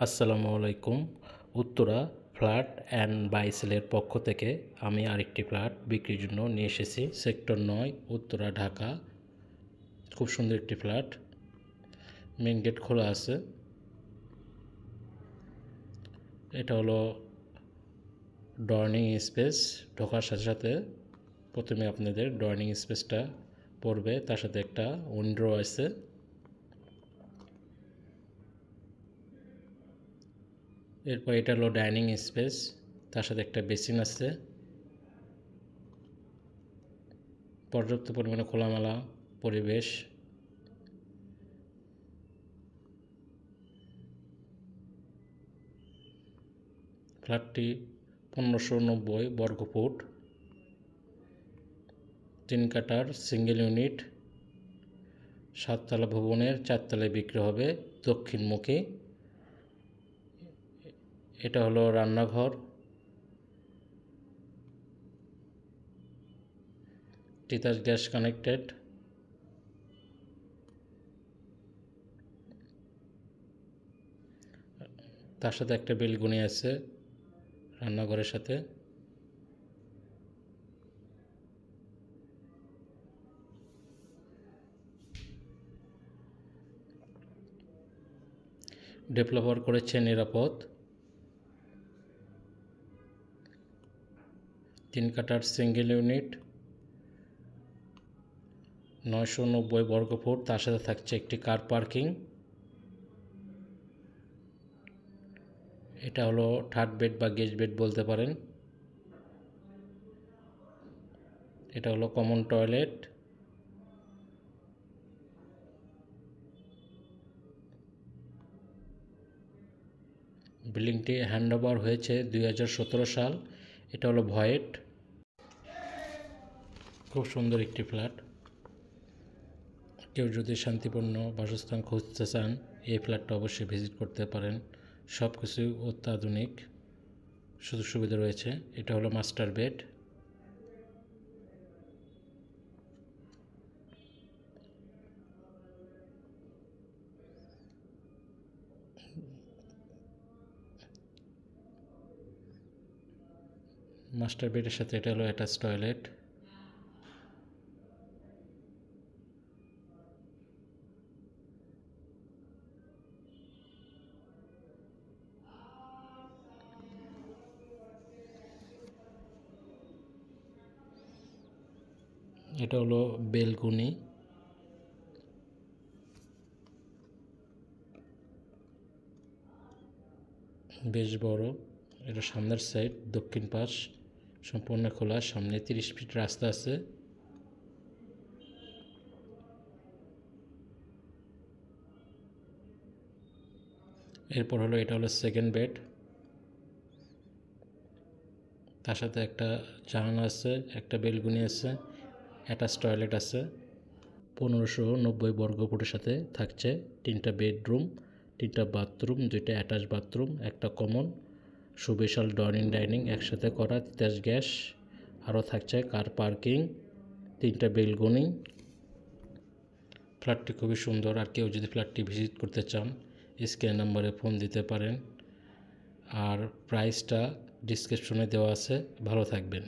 আসসালামু আলাইকুম। Uttara flat and by সেলের পক্ষ থেকে আমি আরেকটি ফ্ল্যাট বিক্রির জন্য নিয়ে এসেছি। সেক্টর 9, উত্তরা, ঢাকা। খুব সুন্দর একটি ফ্ল্যাট। মেন গেট খোলা আছে। এটা হলো ডাইনিং স্পেস। ঢোকার সাথে সাথে প্রথমে আপনাদের ডাইনিং স্পেসটা পড়বে, তার সাথে একটা উইন্ডো আছে। এরপর এটা হলো ডাইনিং স্পেস, তার সাথে একটা বেসিন আছে। পর্যাপ্ত পরিমাণে খোলামেলা পরিবেশ। ফ্ল্যাটটি 1590 বর্গফুট, 3 কাঠার সিঙ্গেল ইউনিট। 7 তলা ভবনের 4 তলায় বিক্রি হবে দক্ষিণমুখী। এটা হলো রান্নাঘর, তিতাস গ্যাস কানেক্টেড। তার সাথে একটা বেলকনি আছে রান্নাঘরের সাথে। ডেভেলপার করেছে নিরাপদ। 3 কাঠার সিঙ্গেল ইউনিট, 990 বর্গফুট। তার সাথে থাকছে একটি কার পার্কিং। এটা হলো থার্ড বেড বা গেস্ট বেড বলতে পারেন। এটা হলো কমন টয়লেট। বিল্ডিংটি হ্যান্ডওভার হয়েছে 2017 সাল। এটা হলো ভয়েড। খুব সুন্দর একটি ফ্ল্যাট। কেউ যদি শান্তিপূর্ণ বাসস্থান খুঁজতে চান, এই ফ্ল্যাটটা অবশ্যই ভিজিট করতে পারেন। সব কিছু অত্যাধুনিক সুযোগ সুবিধা রয়েছে। এটা হলো মাস্টার বেড। মাস্টার বেডের সাথে এটা হলো অ্যাটাচ টয়লেট। এটা হলো বেলকনি। বেশ বড়। এটা সামনের সাইড, দক্ষিণ পাশ সম্পূর্ণ খোলা। সামনে 30 ফিট রাস্তা আছে। এরপর হলো এটা হলো সেকেন্ড বেড। তার সাথে একটা জানালা আছে, একটা বেলকনি আছে, অ্যাটাচ টয়লেট আছে। 1590 বর্গফুটের সাথে থাকছে 3টা বেডরুম, 3টা বাথরুম, 2টা অ্যাটাচ বাথরুম, একটা কমন, সুবিশাল ডাইনিং একসাথে করা, তিতাস গ্যাস। আরও থাকছে কার পার্কিং, 3টা বেলকনি। ফ্ল্যাটটি খুবই সুন্দর। আর কেউ যদি ফ্ল্যাটটি ভিজিট করতে চান, স্ক্রিন নাম্বারে ফোন দিতে পারেন। আর প্রাইসটা ডিসক্রিপশনে দেওয়া আছে। ভালো থাকবেন।